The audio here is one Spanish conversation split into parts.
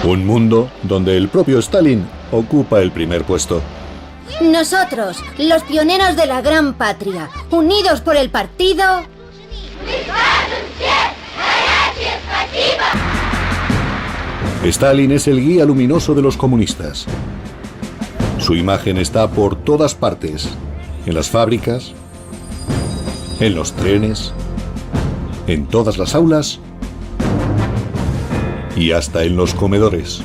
Un mundo donde el propio Stalin ocupa el primer puesto. Nosotros, los pioneros de la gran patria, unidos por el partido... Stalin es el guía luminoso de los comunistas. Su imagen está por todas partes, en las fábricas, en los trenes, en todas las aulas y hasta en los comedores.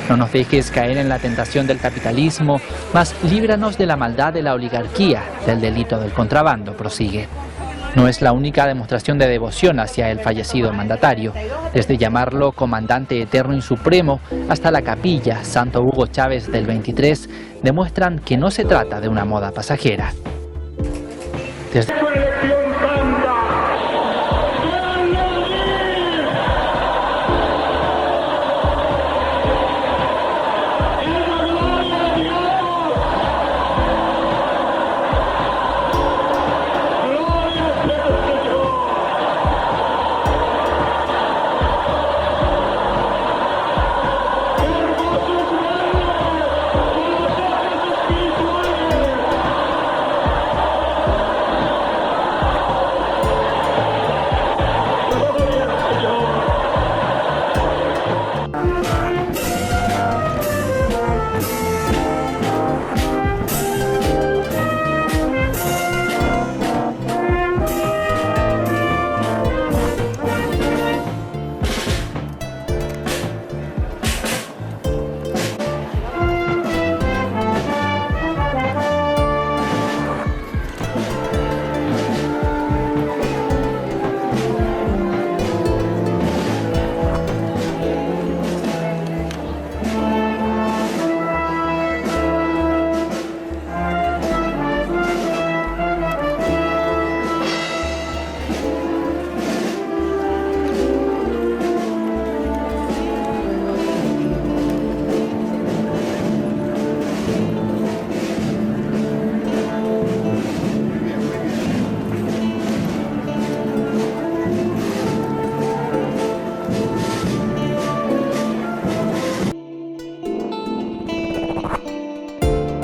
No nos dejes caer en la tentación del capitalismo, mas líbranos de la maldad de la oligarquía, del delito del contrabando, prosigue. No es la única demostración de devoción hacia el fallecido mandatario. Desde llamarlo comandante eterno y supremo hasta la capilla Santo Hugo Chávez del 23, demuestran que no se trata de una moda pasajera.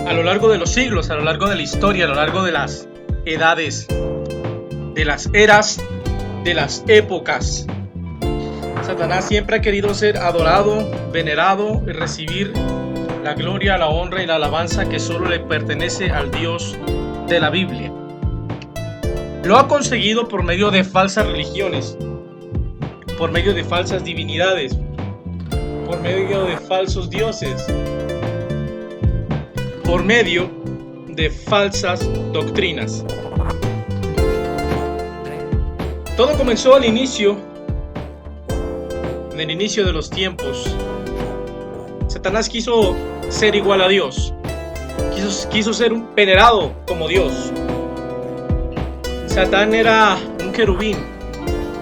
A lo largo de los siglos, a lo largo de la historia, a lo largo de las edades, de las eras, de las épocas, Satanás siempre ha querido ser adorado, venerado y recibir la gloria, la honra y la alabanza que solo le pertenece al Dios de la Biblia. Lo ha conseguido por medio de falsas religiones, por medio de falsas divinidades, por medio de falsos dioses, por medio de falsas doctrinas. Todo comenzó al inicio, en el inicio de los tiempos. Satanás quiso ser igual a Dios, quiso ser un venerado como Dios. Satán era un querubín,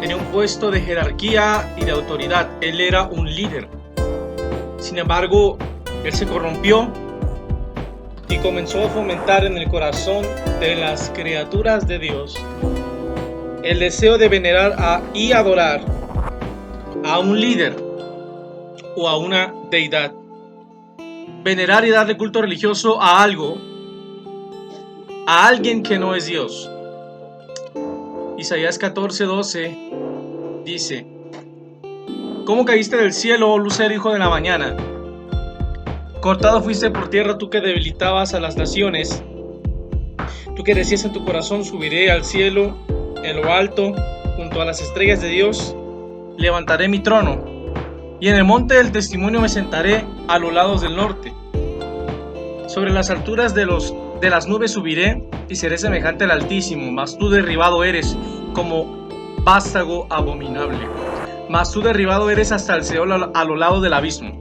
tenía un puesto de jerarquía y de autoridad, él era un líder. Sin embargo, él se corrompió y comenzó a fomentar en el corazón de las criaturas de Dios el deseo de venerar y adorar a un líder o a una deidad. Venerar y darle culto religioso a algo, a alguien que no es Dios. Isaías 14:12 dice: ¿Cómo caíste del cielo, oh lucero, hijo de la mañana? Cortado fuiste por tierra, tú que debilitabas a las naciones. Tú que decías en tu corazón: subiré al cielo, en lo alto, junto a las estrellas de Dios, levantaré mi trono, y en el monte del testimonio me sentaré a los lados del norte. Sobre las alturas de las nubes subiré, y seré semejante al Altísimo, mas tú derribado eres como vástago abominable. Mas tú derribado eres hasta el Seol, a los lados del abismo.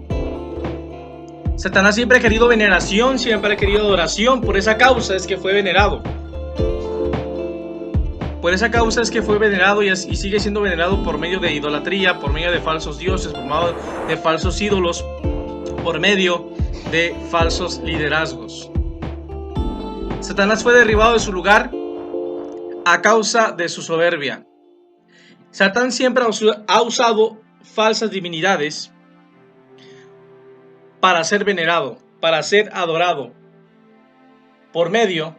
Satanás siempre ha querido veneración, siempre ha querido adoración, por esa causa es que fue venerado. Por esa causa es que fue venerado y sigue siendo venerado por medio de idolatría, por medio de falsos dioses, por medio de falsos ídolos, por medio de falsos liderazgos. Satanás fue derribado de su lugar a causa de su soberbia. Satán siempre ha usado falsas divinidades para ser venerado, para ser adorado, por medio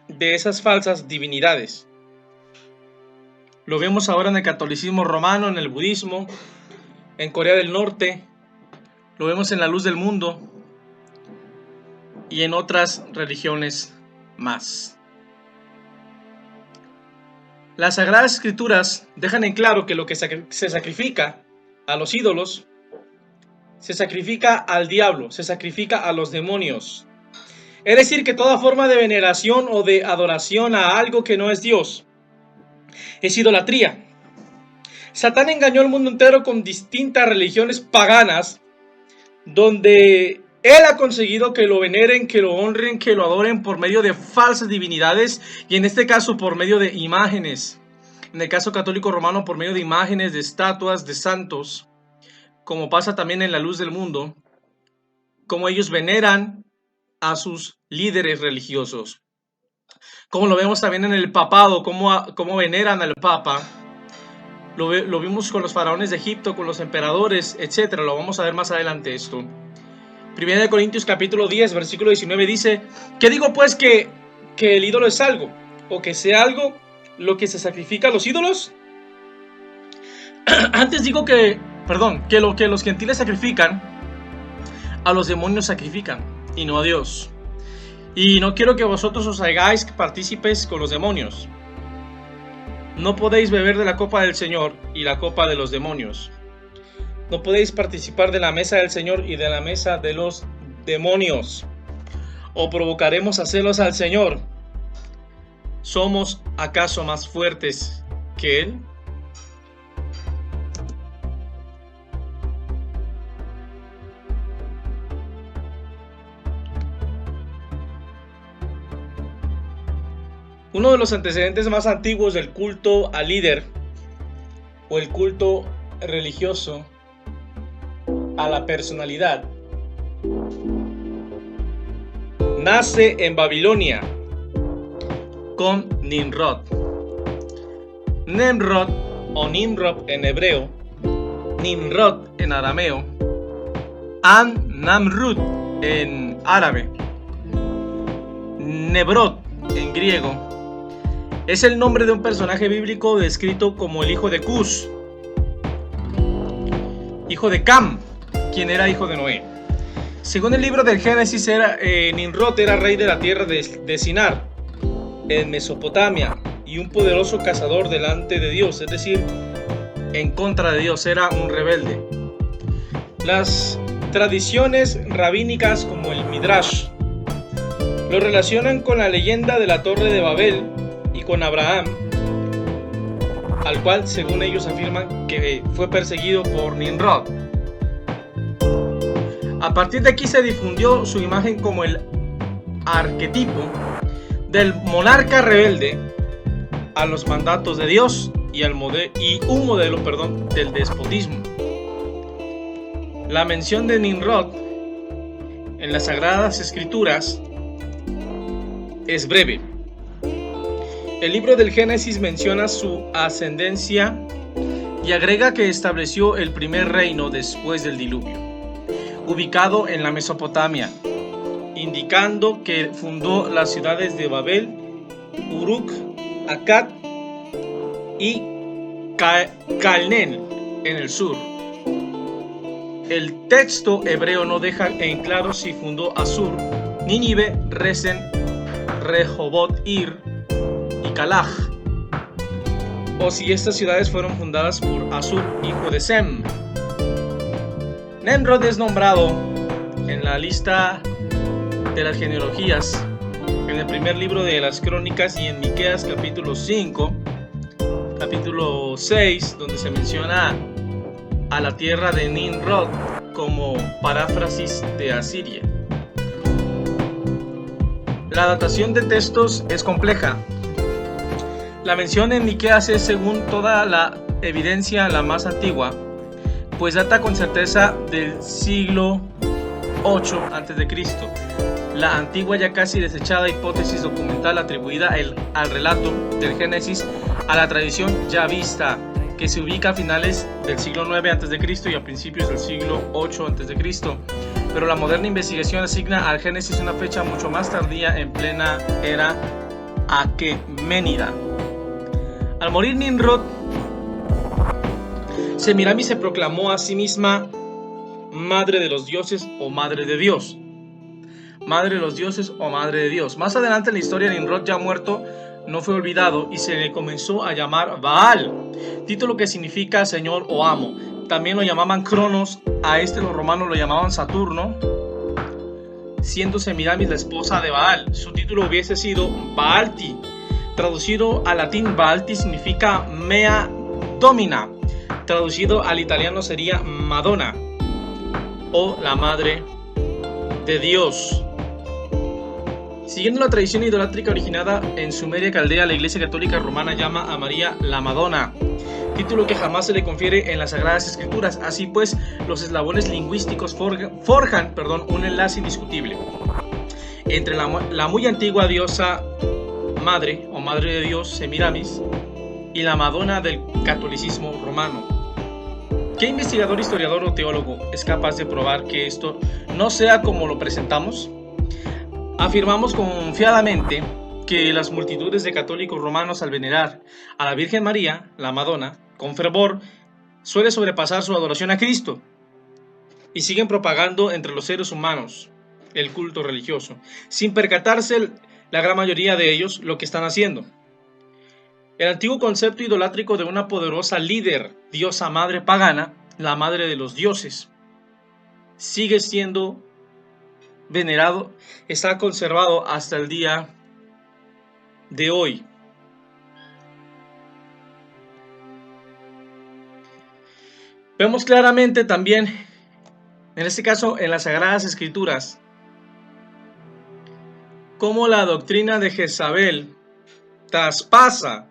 de esas falsas divinidades. Lo vemos ahora en el catolicismo romano, en el budismo, en Corea del Norte, lo vemos en la luz del mundo y en otras religiones más. Las Sagradas Escrituras dejan en claro que lo que se sacrifica a los ídolos, se sacrifica al diablo, se sacrifica a los demonios. Es decir, que toda forma de veneración o de adoración a algo que no es Dios es idolatría. Satán engañó al mundo entero con distintas religiones paganas, donde él ha conseguido que lo veneren, que lo honren, que lo adoren por medio de falsas divinidades, y en este caso por medio de imágenes. En el caso católico romano, por medio de imágenes, de estatuas, de santos, como pasa también en la luz del mundo, como ellos veneran a sus líderes religiosos. Como lo vemos también en el papado, cómo veneran al papa. Lo vimos con los faraones de Egipto, con los emperadores, etc. Lo vamos a ver más adelante esto. 1 Corintios capítulo 10, versículo 19 dice: ¿qué digo pues que el ídolo es algo? ¿O que sea algo lo que se sacrifica a los ídolos? Antes digo que lo que los gentiles sacrifican, a los demonios sacrifican, y no a Dios. Y no quiero que vosotros os hagáis partícipes con los demonios. No podéis beber de la copa del Señor y la copa de los demonios. No podéis participar de la mesa del Señor y de la mesa de los demonios. ¿O provocaremos a celos al Señor? ¿Somos acaso más fuertes que Él? Uno de los antecedentes más antiguos del culto al líder o el culto religioso a la personalidad nace en Babilonia con Nimrod. Nemrod o Nimrod en hebreo, Nimrod en arameo, Namrud en árabe, Nebrod en griego. Es el nombre de un personaje bíblico descrito como el hijo de Cus, hijo de Cam, quien era hijo de Noé. Según el libro del Génesis, Nimrod era rey de la tierra de Sinar, en Mesopotamia, y un poderoso cazador delante de Dios, es decir, en contra de Dios, era un rebelde. Las tradiciones rabínicas como el Midrash lo relacionan con la leyenda de la Torre de Babel y con Abraham, al cual según ellos afirman que fue perseguido por Nimrod. A partir de aquí se difundió su imagen como el arquetipo del monarca rebelde a los mandatos de Dios y un modelo del despotismo. La mención de Nimrod en las Sagradas Escrituras es breve. El libro del Génesis menciona su ascendencia y agrega que estableció el primer reino después del diluvio, ubicado en la Mesopotamia, indicando que fundó las ciudades de Babel, Uruk, Akkad y Calneh en el sur. El texto hebreo no deja en claro si fundó Asur, Nínive, Resen, Rehobot, Ir y Calaj, o si estas ciudades fueron fundadas por Asur, hijo de Sem. Nimrod es nombrado en la lista de las genealogías en el primer libro de las Crónicas y en Miqueas capítulo 5, capítulo 6, donde se menciona a la tierra de Nimrod como paráfrasis de Asiria. La datación de textos es compleja. La mención en Miqueas es, según toda la evidencia, la más antigua, pues data con certeza del siglo 8 a.C. La antigua, ya casi desechada hipótesis documental atribuida al relato del Génesis a la tradición ya vista, que se ubica a finales del siglo 9 a.C. y a principios del siglo 8 a.C. Pero la moderna investigación asigna al Génesis una fecha mucho más tardía, en plena era aqueménida. Al morir Nimrod, Semiramis se proclamó a sí misma Madre de los Dioses o Madre de Dios. Madre de los Dioses o Madre de Dios. Más adelante en la historia, Nimrod, ya muerto, no fue olvidado y se le comenzó a llamar Baal, título que significa Señor o Amo. También lo llamaban Cronos, a este los romanos lo llamaban Saturno, siendo Semiramis la esposa de Baal. Su título hubiese sido Baalti. Traducido al latín, Baalti significa Mea Domina. Traducido al italiano sería Madonna o la Madre de Dios. Siguiendo la tradición idolátrica originada en Sumeria Caldea, la Iglesia Católica Romana llama a María la Madonna, título que jamás se le confiere en las Sagradas Escrituras. Así pues, los eslabones lingüísticos forjan un enlace indiscutible entre la muy antigua diosa Madre o Madre de Dios, Semiramis, y la Madonna del catolicismo romano. ¿Qué investigador, historiador o teólogo es capaz de probar que esto no sea como lo presentamos? Afirmamos confiadamente que las multitudes de católicos romanos, al venerar a la Virgen María, la Madonna, con fervor, suele sobrepasar su adoración a Cristo, y siguen propagando entre los seres humanos el culto religioso, sin percatarse la gran mayoría de ellos lo que están haciendo. El antiguo concepto idolátrico de una poderosa líder, diosa madre pagana, la madre de los dioses, sigue siendo venerado, está conservado hasta el día de hoy. Vemos claramente también, en este caso en las Sagradas Escrituras, cómo la doctrina de Jezabel traspasa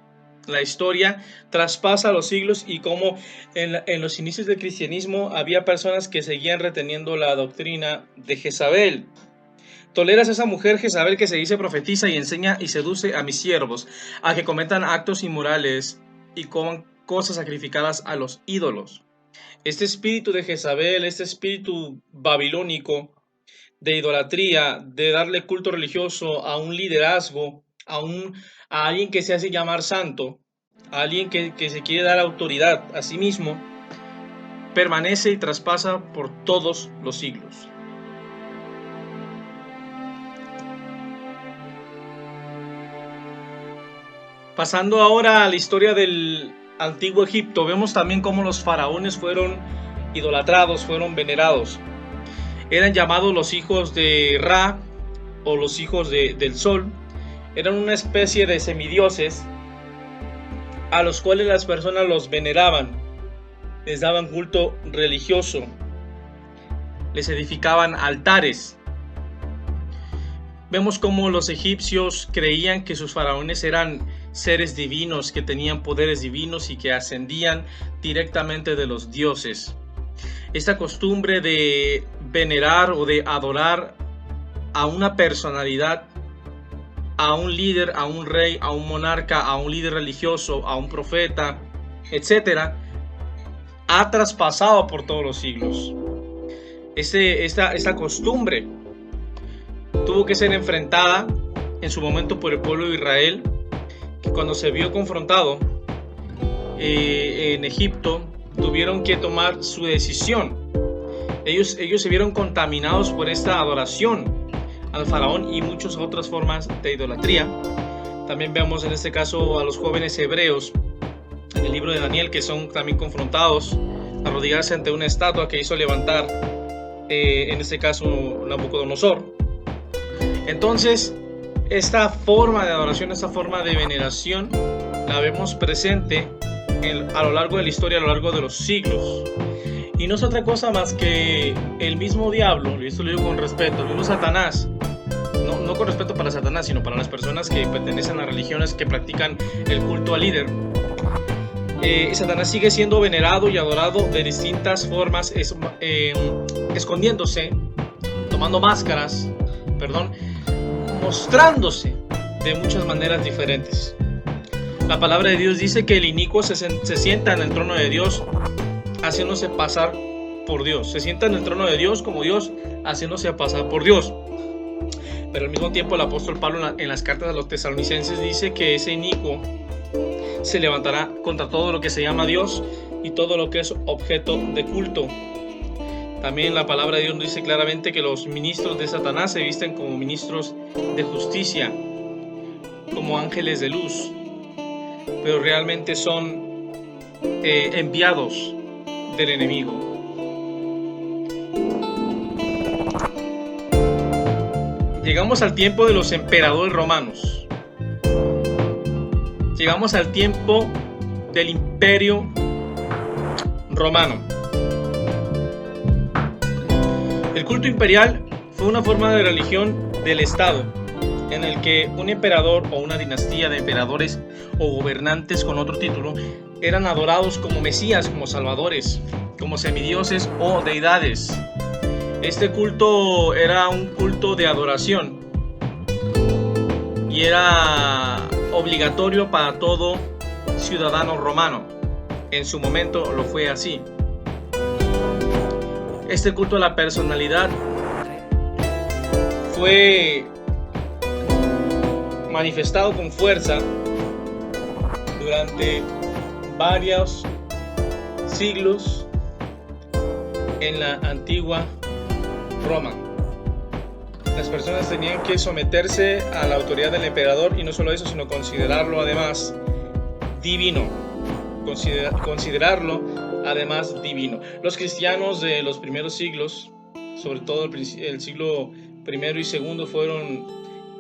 la historia, traspasa los siglos, y cómo en los inicios del cristianismo había personas que seguían reteniendo la doctrina de Jezabel. ¿Toleras a esa mujer Jezabel que se dice profetiza y enseña y seduce a mis siervos a que cometan actos inmorales y coman cosas sacrificadas a los ídolos? Este espíritu de Jezabel, este espíritu babilónico de idolatría, de darle culto religioso a un liderazgo, a alguien que se hace llamar santo, a alguien que se quiere dar autoridad a sí mismo, permanece y traspasa por todos los siglos. Pasando ahora a la historia del antiguo Egipto, vemos también cómo los faraones fueron idolatrados, fueron venerados. Eran llamados los hijos de Ra o los hijos del sol. Eran una especie de semidioses a los cuales las personas los veneraban, les daban culto religioso, les edificaban altares. Vemos cómo los egipcios creían que sus faraones eran seres divinos, que tenían poderes divinos y que ascendían directamente de los dioses. Esta costumbre de venerar o de adorar a una personalidad, a un líder, a un rey, a un monarca, a un líder religioso, a un profeta, etc., ha traspasado por todos los siglos. Esta costumbre tuvo que ser enfrentada en su momento por el pueblo de Israel, que cuando se vio confrontado en Egipto, tuvieron que tomar su decisión. Ellos se vieron contaminados por esta adoración al faraón y muchas otras formas de idolatría. También vemos en este caso a los jóvenes hebreos en el libro de Daniel, que son también confrontados a arrodillarse ante una estatua que hizo levantar en este caso Nabucodonosor. Entonces, esta forma de adoración, esta forma de veneración, la vemos presente a lo largo de la historia, a lo largo de los siglos. Y no es otra cosa más que el mismo diablo, y esto lo digo con respeto, el mismo Satanás, no con respeto para Satanás, sino para las personas que pertenecen a religiones que practican el culto al líder, Satanás sigue siendo venerado y adorado de distintas formas, escondiéndose, tomando máscaras, mostrándose de muchas maneras diferentes. La palabra de Dios dice que el inicuo se sienta en el trono de Dios, haciéndose pasar por Dios. Se sienta en el trono de Dios como Dios, haciéndose pasar por Dios. Pero al mismo tiempo el apóstol Pablo en las cartas a los tesalonicenses dice que ese inicuo se levantará contra todo lo que se llama Dios y todo lo que es objeto de culto. También la palabra de Dios dice claramente que los ministros de Satanás se visten como ministros de justicia, como ángeles de luz, pero realmente son enviados del enemigo. Llegamos al tiempo de los emperadores romanos. Llegamos al tiempo del imperio romano. El culto imperial fue una forma de religión del Estado en el que un emperador o una dinastía de emperadores o gobernantes con otro título eran adorados como mesías, como salvadores, como semidioses o deidades. Este culto era un culto de adoración y era obligatorio para todo ciudadano romano. En su momento lo fue así. Este culto a la personalidad fue manifestado con fuerza durante varios siglos en la antigua Roma. Las personas tenían que someterse a la autoridad del emperador y no solo eso, sino considerarlo además divino. Considerarlo además divino. Los cristianos de los primeros siglos, sobre todo el siglo I y II, fueron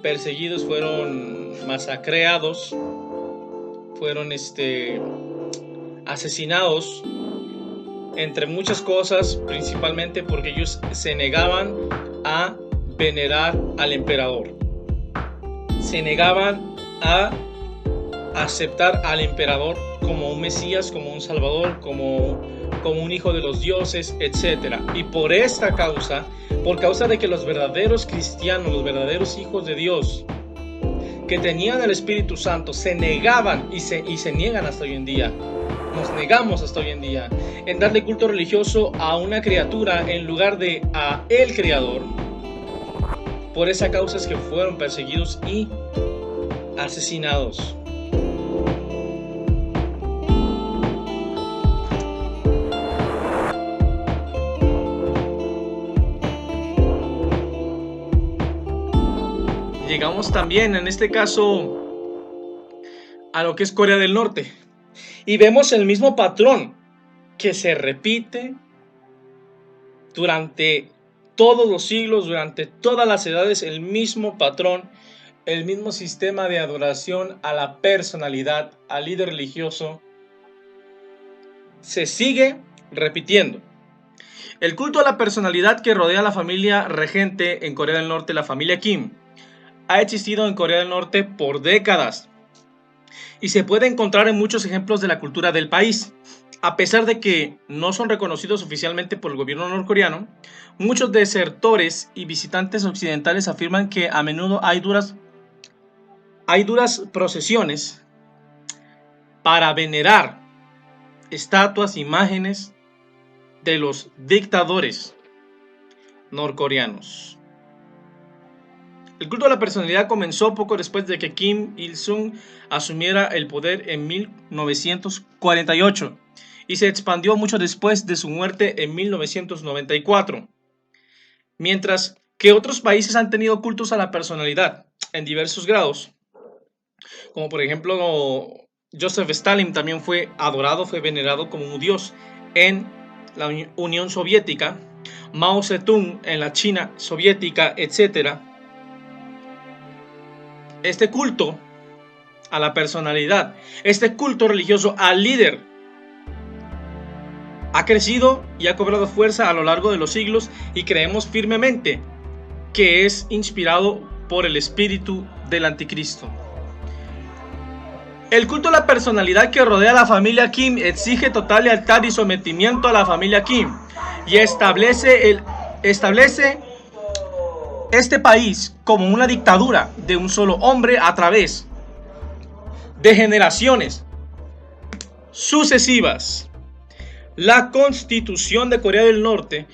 perseguidos, fueron masacrados, fueron asesinados, entre muchas cosas, principalmente porque ellos se negaban a venerar al emperador. Se negaban a aceptar al emperador como un Mesías, como un Salvador, como un hijo de los dioses, etc. Y por esta causa, por causa de que los verdaderos cristianos, los verdaderos hijos de Dios, que tenían el Espíritu Santo, se negaban y se niegan hasta hoy en día. Nos negamos hasta hoy en día en darle culto religioso a una criatura en lugar de a el Creador. Por esa causa es que fueron perseguidos y asesinados. Llegamos también en este caso a lo que es Corea del Norte y vemos el mismo patrón que se repite durante todos los siglos, durante todas las edades, el mismo patrón, el mismo sistema de adoración a la personalidad, al líder religioso, se sigue repitiendo. El culto a la personalidad que rodea a la familia regente en Corea del Norte, la familia Kim, ha existido en Corea del Norte por décadas y se puede encontrar en muchos ejemplos de la cultura del país. A pesar de que no son reconocidos oficialmente por el gobierno norcoreano, muchos desertores y visitantes occidentales afirman que a menudo hay duras procesiones para venerar estatuas, imágenes de los dictadores norcoreanos. El culto a la personalidad comenzó poco después de que Kim Il-sung asumiera el poder en 1948 y se expandió mucho después de su muerte en 1994. Mientras que otros países han tenido cultos a la personalidad en diversos grados, como por ejemplo Joseph Stalin también fue adorado, fue venerado como un dios en la Unión Soviética, Mao Zedong en la China soviética, etc. Este culto a la personalidad, este culto religioso al líder, ha crecido y ha cobrado fuerza a lo largo de los siglos y creemos firmemente que es inspirado por el espíritu del anticristo. El culto a la personalidad que rodea a la familia Kim exige total lealtad y sometimiento a la familia Kim y establece este país como una dictadura de un solo hombre a través de generaciones sucesivas. La Constitución de Corea del Norte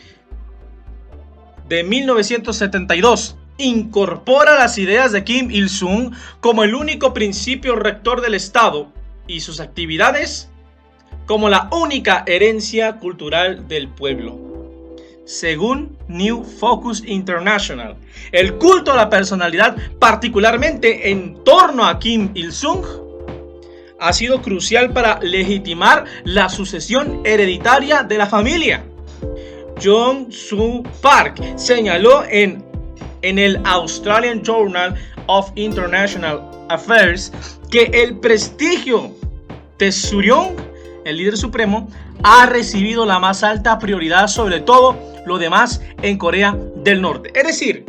de 1972 incorpora las ideas de Kim Il-sung como el único principio rector del Estado y sus actividades como la única herencia cultural del pueblo. Según New Focus International, el culto a la personalidad, particularmente en torno a Kim Il-sung, ha sido crucial para legitimar la sucesión hereditaria de la familia. Jong Soo Park señaló en el Australian Journal of International Affairs que el prestigio de Suryong, el líder supremo, ha recibido la más alta prioridad sobre todo lo demás en Corea del Norte. Es decir,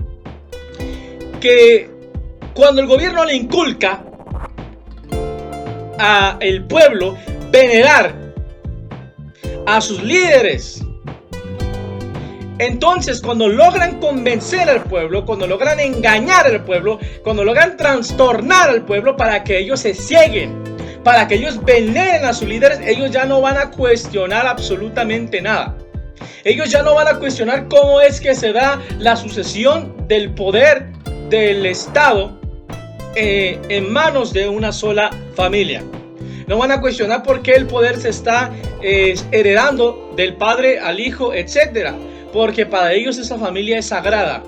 que cuando el gobierno le inculca a el pueblo venerar a sus líderes, entonces cuando logran convencer al pueblo, cuando logran engañar al pueblo, cuando logran trastornar al pueblo para que ellos se cieguen, para que ellos veneren a sus líderes, ellos ya no van a cuestionar absolutamente nada. Ellos ya no van a cuestionar cómo es que se da la sucesión del poder del Estado en manos de una sola familia. No van a cuestionar por qué el poder se está heredando del padre al hijo, etcétera, porque para ellos esa familia es sagrada.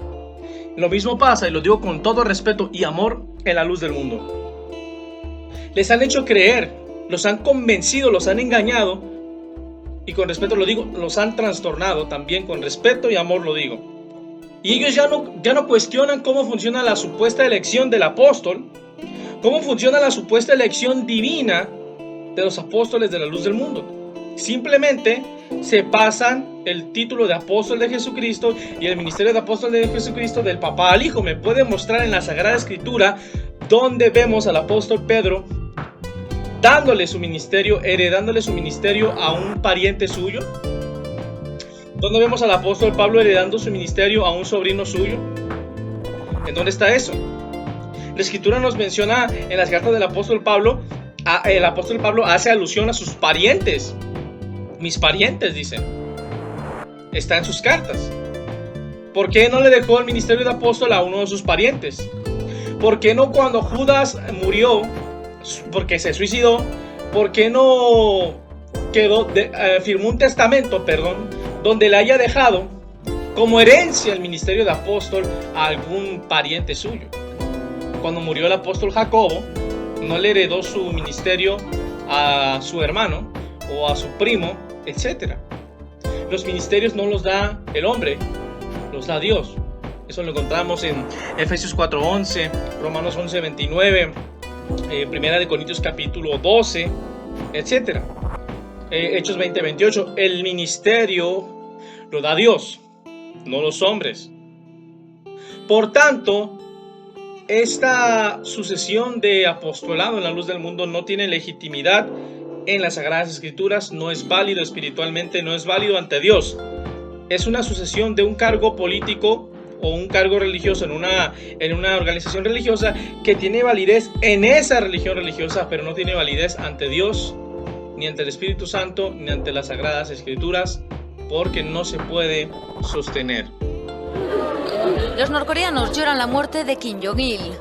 Lo mismo pasa, y lo digo con todo respeto y amor, en la luz del mundo. Les han hecho creer, los han convencido, los han engañado, y con respeto lo digo, los han trastornado también, con respeto y amor lo digo. Y ellos ya no cuestionan cómo funciona la supuesta elección del apóstol, cómo funciona la supuesta elección divina de los apóstoles de la luz del mundo. Simplemente se pasan el título de apóstol de Jesucristo y el ministerio de apóstol de Jesucristo del papá al hijo. Me puede mostrar en la Sagrada Escritura donde vemos al apóstol Pedro dándole su ministerio, heredándole su ministerio a un pariente suyo. ¿Dónde vemos al apóstol Pablo heredando su ministerio a un sobrino suyo? ¿En dónde está eso? La Escritura nos menciona en las cartas del apóstol Pablo, el apóstol Pablo hace alusión a sus parientes. Mis parientes, dicen. Está en sus cartas. ¿Por qué no le dejó el ministerio de apóstol a uno de sus parientes? ¿Por qué no cuando Judas murió, porque se suicidó, por qué no firmó un testamento, donde le haya dejado como herencia el ministerio de apóstol a algún pariente suyo? Cuando murió el apóstol Jacobo, no le heredó su ministerio a su hermano o a su primo, etc. Los ministerios no los da el hombre, los da Dios. Eso lo encontramos en Efesios 4:11, Romanos 11:29, Primera de Corintios capítulo 12, etc. Hechos 20:28. El ministerio lo da Dios, no los hombres. Por tanto, esta sucesión de apostolado en la luz del mundo no tiene legitimidad en las Sagradas Escrituras, no es válido espiritualmente, no es válido ante Dios. Es una sucesión de un cargo político o un cargo religioso en una organización religiosa que tiene validez en esa religión religiosa, pero no tiene validez ante Dios, ni ante el Espíritu Santo, ni ante las Sagradas Escrituras, porque no se puede sostener. Los norcoreanos lloran la muerte de Kim Jong-il.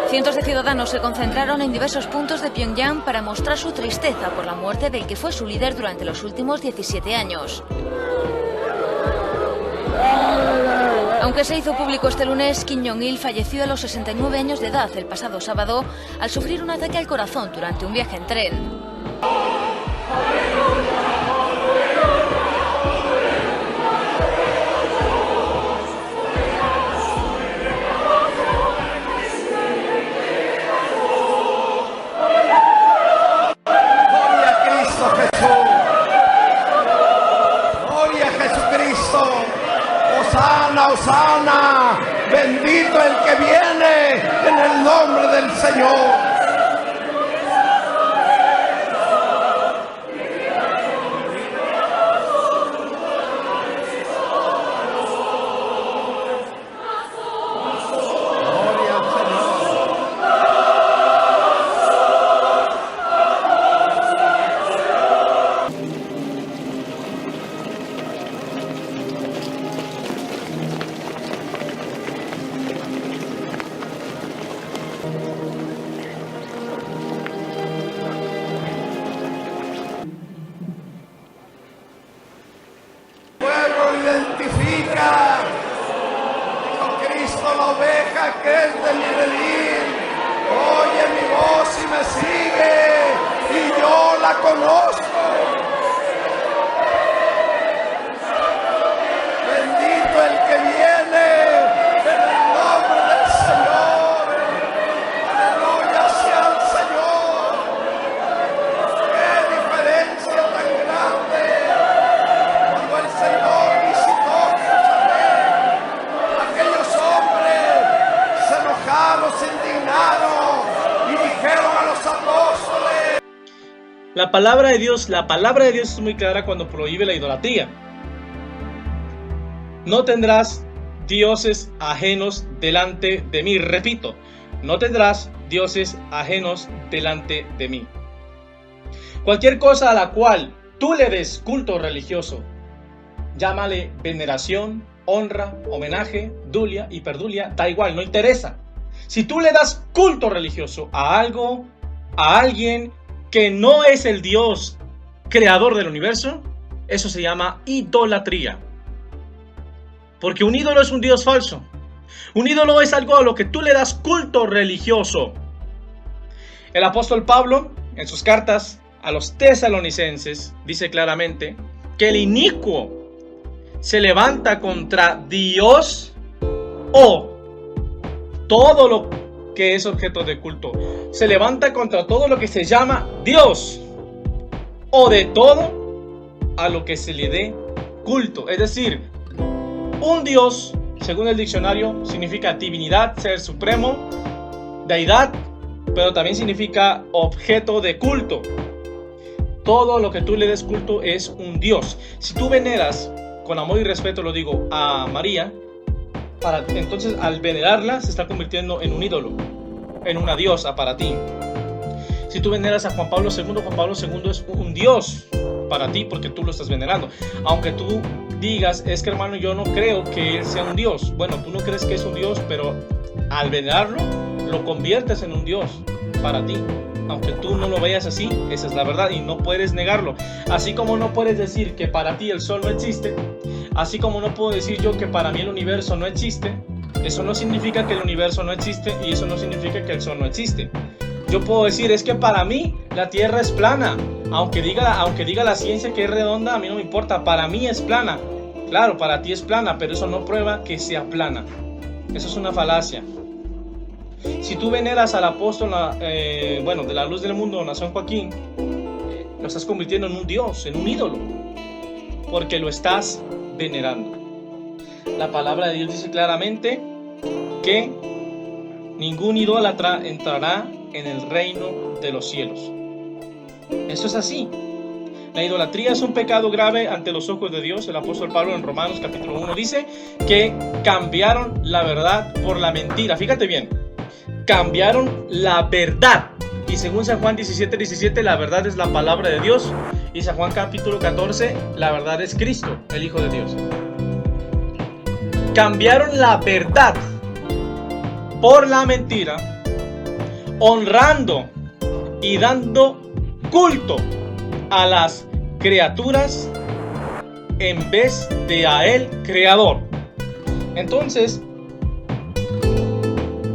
Cientos de ciudadanos se concentraron en diversos puntos de Pyongyang para mostrar su tristeza por la muerte del que fue su líder durante los últimos 17 años. Aunque se hizo público este lunes, Kim Jong-il falleció a los 69 años de edad el pasado sábado al sufrir un ataque al corazón durante un viaje en tren. ¡Hosana! ¡Bendito el del Señor. Identifica con Cristo la oveja que es de mi redil, oye mi voz y me sigue, y yo la conozco. Bendito el que viene en el nombre del Señor. Aleluya sea el Señor. Qué diferencia tan grande cuando el Señor se indignaron y dijeron a los apóstoles. La palabra de Dios es muy clara cuando prohíbe la idolatría. No tendrás dioses ajenos delante de mí. Repito, no tendrás dioses ajenos delante de mí. Cualquier cosa a la cual tú le des culto religioso, llámale veneración, honra, homenaje, dulia, hiperdulia, da igual, no interesa. Si tú le das culto religioso a algo, a alguien que no es el Dios creador del universo, eso se llama idolatría. Porque un ídolo es un Dios falso. Un ídolo es algo a lo que tú le das culto religioso. El apóstol Pablo, en sus cartas a los tesalonicenses, dice claramente que el inicuo se levanta contra Dios o todo lo que es objeto de culto. Se levanta contra todo lo que se llama Dios o de todo a lo que se le dé culto. Es decir, un Dios, según el diccionario, significa divinidad, ser supremo, deidad, pero también significa objeto de culto. Todo lo que tú le des culto es un Dios. Si tú veneras, con amor y respeto lo digo, a María, entonces al venerarla se está convirtiendo en un ídolo, en una diosa para ti. Si tú veneras a Juan Pablo II es un Dios para ti porque tú lo estás venerando. Aunque tú digas, es que hermano, yo no creo que él sea un Dios. Bueno, tú no crees que es un Dios, pero al venerarlo, lo conviertes en un Dios para ti. Aunque tú no lo veas así, esa es la verdad y no puedes negarlo. Así como no puedes decir que para ti el sol no existe, así como no puedo decir yo que para mí el universo no existe, eso no significa que el universo no existe y eso no significa que el sol no existe. Yo puedo decir, es que para mí la tierra es plana, aunque diga la ciencia que es redonda, a mí no me importa, para mí es plana. Claro, para ti es plana, pero eso no prueba que sea plana. Eso es una falacia. Si tú veneras al apóstol, de la luz del mundo, San Joaquín, lo estás convirtiendo en un dios, en un ídolo, porque lo estás venerando. La palabra de Dios dice claramente que ningún idólatra entrará en el reino de los cielos. Eso es así. La idolatría es un pecado grave ante los ojos de Dios. El apóstol Pablo en Romanos capítulo 1 dice que cambiaron la verdad por la mentira. Fíjate bien, cambiaron la verdad. Y según San Juan 17:17, la verdad es la palabra de Dios. Y San Juan capítulo 14, la verdad es Cristo, el Hijo de Dios. Cambiaron la verdad por la mentira, honrando y dando culto a las criaturas en vez de a el Creador. Entonces,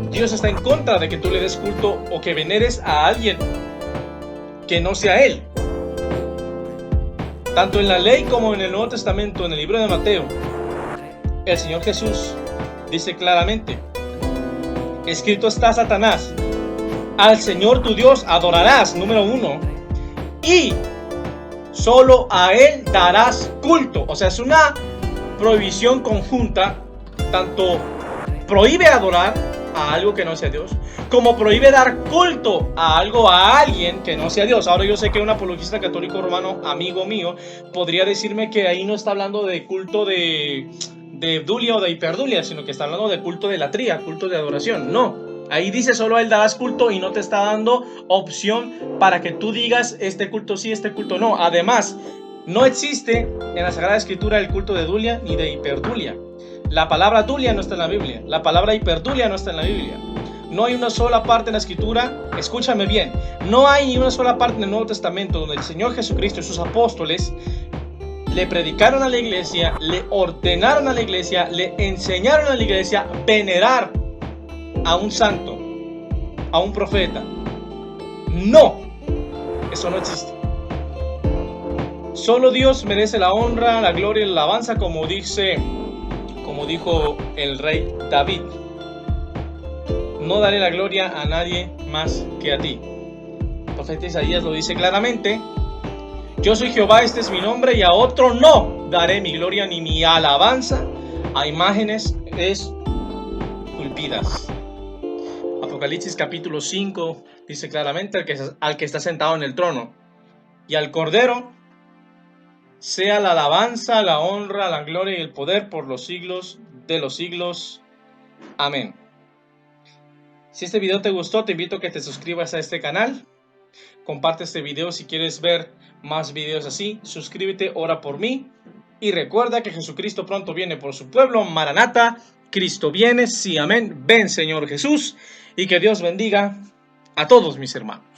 Dios está en contra de que tú le des culto o que veneres a alguien que no sea Él. Tanto en la ley como en el Nuevo Testamento, en el libro de Mateo, el Señor Jesús dice claramente: escrito está, Satanás, al Señor tu Dios adorarás, número 1, y solo a Él darás culto. O sea, es una prohibición conjunta. Tanto prohíbe adorar a algo que no sea Dios, como prohíbe dar culto a algo, a alguien que no sea Dios. Ahora yo sé que un apologista católico romano, amigo mío, podría decirme que ahí no está hablando de culto de Dulia o de hiperdulia, sino que está hablando de culto de latría, culto de adoración. No, ahí dice solo a él darás culto y no te está dando opción para que tú digas este culto sí, este culto no. Además, no existe en la Sagrada Escritura el culto de Dulia ni de hiperdulia. La palabra Dulia no está en la Biblia, la palabra hiperdulia no está en la Biblia. No hay una sola parte en la Escritura, escúchame bien, no hay ni una sola parte en el Nuevo Testamento donde el Señor Jesucristo y sus apóstoles le predicaron a la iglesia, le ordenaron a la iglesia, le enseñaron a la iglesia venerar a un santo, a un profeta. No, eso no existe. Solo Dios merece la honra, la gloria y la alabanza, como dijo el rey David. No daré la gloria a nadie más que a ti. El profeta Isaías lo dice claramente. Yo soy Jehová, este es mi nombre, y a otro no daré mi gloria ni mi alabanza a imágenes esculpidas. Apocalipsis capítulo 5 dice claramente al que está sentado en el trono y al Cordero sea la alabanza, la honra, la gloria y el poder por los siglos de los siglos. Amén. Si este video te gustó, te invito a que te suscribas a este canal. Comparte este video si quieres ver más videos así. Suscríbete, ora por mí. Y recuerda que Jesucristo pronto viene por su pueblo. Maranata, Cristo viene. Sí, amén. Ven, Señor Jesús. Y que Dios bendiga a todos mis hermanos.